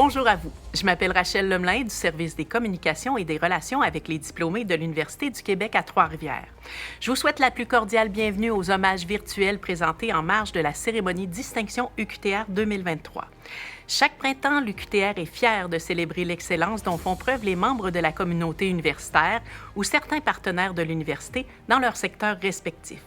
Bonjour à vous. Je m'appelle Rachel Lemelin du service des communications et des relations avec les diplômés de l'Université du Québec à Trois-Rivières. Je vous souhaite la plus cordiale bienvenue aux hommages virtuels présentés en marge de la cérémonie Distinction UQTR 2023. Chaque printemps, l'UQTR est fière de célébrer l'excellence dont font preuve les membres de la communauté universitaire ou certains partenaires de l'université dans leur secteur respectif.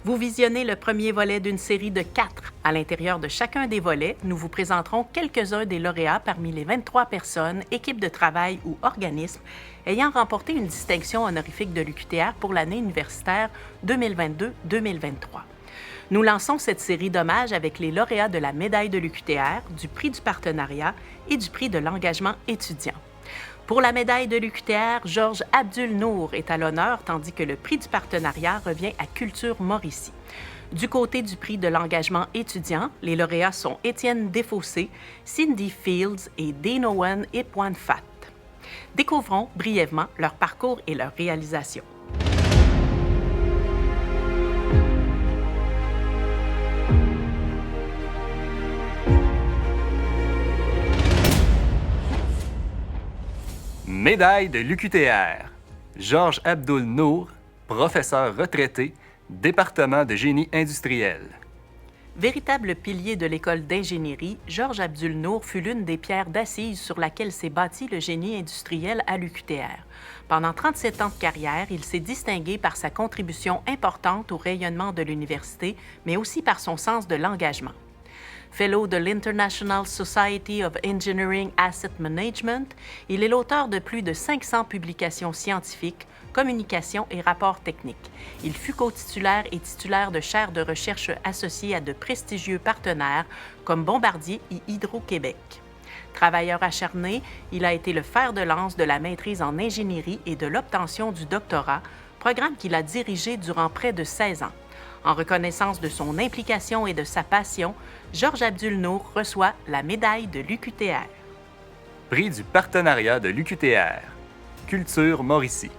Vous visionnez le premier volet d'une série de 4. À l'intérieur de chacun des volets, nous vous présenterons quelques-uns des lauréats parmi les 23 personnes, équipes de travail ou organismes ayant remporté une distinction honorifique de l'UQTR pour l'année universitaire 2022-2023. Nous lançons cette série d'hommages avec les lauréats de la médaille de l'UQTR, du prix du partenariat et du prix de l'engagement étudiant. Pour la médaille de l'UQTR, Georges Abdul-Nour est à l'honneur, tandis que le prix du partenariat revient à Culture Mauricie. Du côté du prix de l'engagement étudiant, les lauréats sont Étienne Desfossés, Cindy Fields et Dinowen Ipwanfat. Découvrons brièvement leur parcours et leurs réalisations. Médaille de l'UQTR. Georges Abdul-Nour, professeur retraité, département de génie industriel. Véritable pilier de l'école d'ingénierie, Georges Abdul-Nour fut l'une des pierres d'assises sur laquelle s'est bâti le génie industriel à l'UQTR. Pendant 37 ans de carrière, il s'est distingué par sa contribution importante au rayonnement de l'université, mais aussi par son sens de l'engagement. Fellow de l'International Society of Engineering Asset Management, il est l'auteur de plus de 500 publications scientifiques, communications et rapports techniques. Il fut co-titulaire et titulaire de chaires de recherche associées à de prestigieux partenaires comme Bombardier et Hydro-Québec. Travailleur acharné, il a été le fer de lance de la maîtrise en ingénierie et de l'obtention du doctorat, programme qu'il a dirigé durant près de 16 ans. En reconnaissance de son implication et de sa passion, Georges Abdul-Nour reçoit la médaille de l'UQTR. Prix du partenariat de l'UQTR. Culture Mauricie.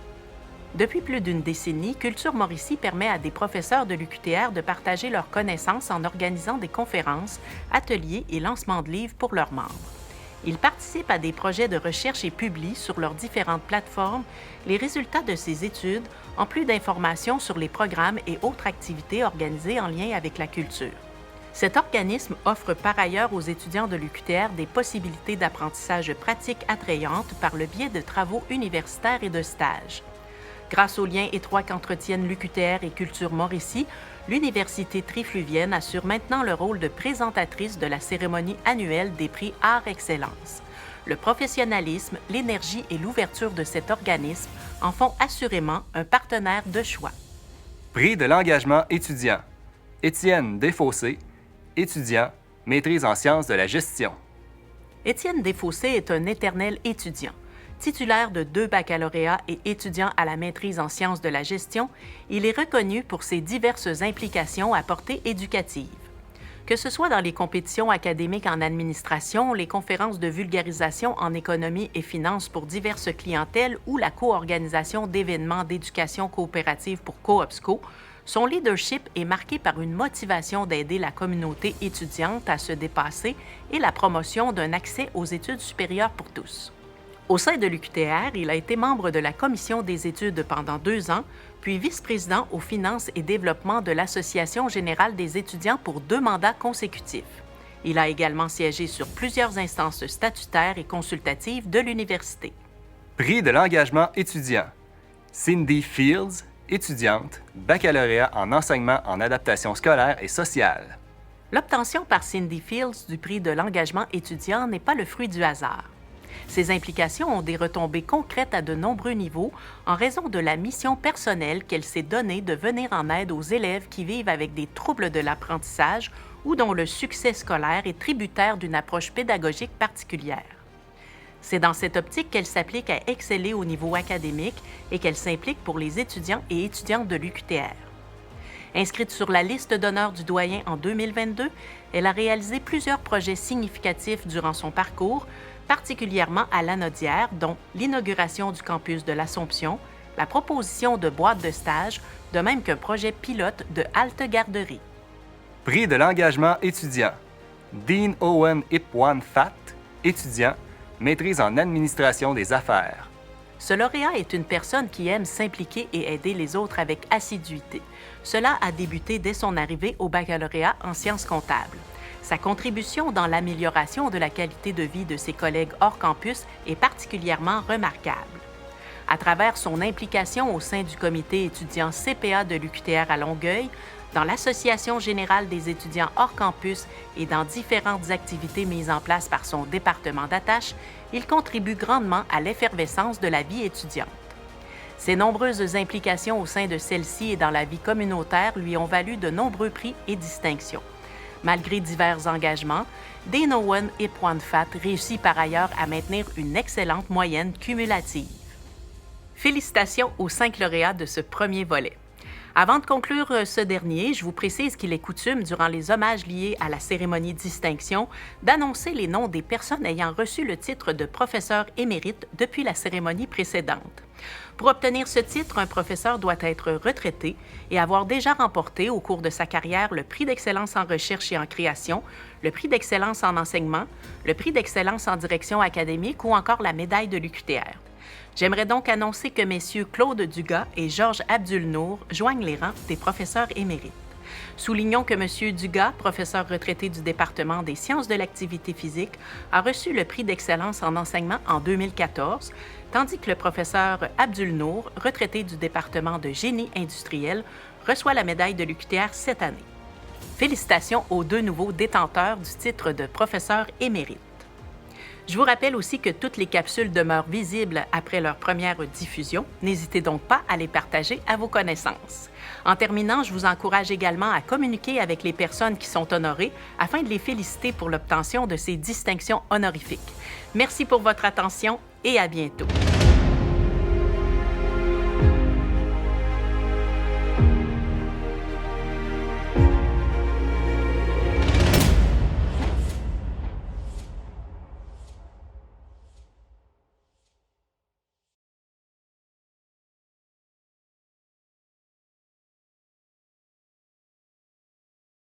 Depuis plus d'une décennie, Culture Mauricie permet à des professeurs de l'UQTR de partager leurs connaissances en organisant des conférences, ateliers et lancements de livres pour leurs membres. Ils participent à des projets de recherche et publient sur leurs différentes plateformes les résultats de ces études, en plus d'informations sur les programmes et autres activités organisées en lien avec la culture. Cet organisme offre par ailleurs aux étudiants de l'UQTR des possibilités d'apprentissage pratique attrayantes par le biais de travaux universitaires et de stages. Grâce aux liens étroits qu'entretiennent l'UQTR et Culture Mauricie, l'Université Trifluvienne assure maintenant le rôle de présentatrice de la cérémonie annuelle des prix Art Excellence. Le professionnalisme, l'énergie et l'ouverture de cet organisme en font assurément un partenaire de choix. Prix de l'engagement étudiant. Étienne Desfossés, étudiant, maîtrise en sciences de la gestion. Étienne Desfossés est un éternel étudiant. Titulaire de 2 baccalauréats et étudiant à la maîtrise en sciences de la gestion, il est reconnu pour ses diverses implications à portée éducative. Que ce soit dans les compétitions académiques en administration, les conférences de vulgarisation en économie et finances pour diverses clientèles ou la co-organisation d'événements d'éducation coopérative pour CoopSco, son leadership est marqué par une motivation d'aider la communauté étudiante à se dépasser et la promotion d'un accès aux études supérieures pour tous. Au sein de l'UQTR, il a été membre de la commission des études pendant 2 ans, puis vice-président aux finances et développement de l'Association générale des étudiants pour 2 mandats consécutifs. Il a également siégé sur plusieurs instances statutaires et consultatives de l'université. Prix de l'engagement étudiant. Cindy Fields, étudiante, baccalauréat en enseignement en adaptation scolaire et sociale. L'obtention par Cindy Fields du prix de l'engagement étudiant n'est pas le fruit du hasard. Ces implications ont des retombées concrètes à de nombreux niveaux en raison de la mission personnelle qu'elle s'est donnée de venir en aide aux élèves qui vivent avec des troubles de l'apprentissage ou dont le succès scolaire est tributaire d'une approche pédagogique particulière. C'est dans cette optique qu'elle s'applique à exceller au niveau académique et qu'elle s'implique pour les étudiants et étudiantes de l'UQTR. Inscrite sur la liste d'honneur du doyen en 2022, elle a réalisé plusieurs projets significatifs durant son parcours, particulièrement à Lanaudière, dont l'inauguration du campus de l'Assomption, la proposition de boîtes de stage, de même qu'un projet pilote de halte garderie. Prix de l'engagement étudiant. Dean Owen Ipwanfat, étudiant, maîtrise en administration des affaires. Ce lauréat est une personne qui aime s'impliquer et aider les autres avec assiduité. Cela a débuté dès son arrivée au baccalauréat en sciences comptables. Sa contribution dans l'amélioration de la qualité de vie de ses collègues hors campus est particulièrement remarquable. À travers son implication au sein du comité étudiant CPA de l'UQTR à Longueuil, dans l'Association générale des étudiants hors campus et dans différentes activités mises en place par son département d'attache, il contribue grandement à l'effervescence de la vie étudiante. Ses nombreuses implications au sein de celle-ci et dans la vie communautaire lui ont valu de nombreux prix et distinctions. Malgré divers engagements, Danowan Ipwanfat réussit par ailleurs à maintenir une excellente moyenne cumulative. Félicitations aux 5 lauréats de ce premier volet. Avant de conclure ce dernier, je vous précise qu'il est coutume, durant les hommages liés à la cérémonie de distinction, d'annoncer les noms des personnes ayant reçu le titre de professeur émérite depuis la cérémonie précédente. Pour obtenir ce titre, un professeur doit être retraité et avoir déjà remporté au cours de sa carrière le prix d'excellence en recherche et en création, le prix d'excellence en enseignement, le prix d'excellence en direction académique ou encore la médaille de l'UQTR. J'aimerais donc annoncer que messieurs Claude Dugas et Georges Abdul-Nour joignent les rangs des professeurs émérites. Soulignons que M. Dugas, professeur retraité du département des sciences de l'activité physique, a reçu le prix d'excellence en enseignement en 2014, tandis que le professeur Abdul-Nour, retraité du département de génie industriel, reçoit la médaille de l'UQTR cette année. Félicitations aux 2 nouveaux détenteurs du titre de professeur émérite. Je vous rappelle aussi que toutes les capsules demeurent visibles après leur première diffusion. N'hésitez donc pas à les partager à vos connaissances. En terminant, je vous encourage également à communiquer avec les personnes qui sont honorées afin de les féliciter pour l'obtention de ces distinctions honorifiques. Merci pour votre attention et à bientôt.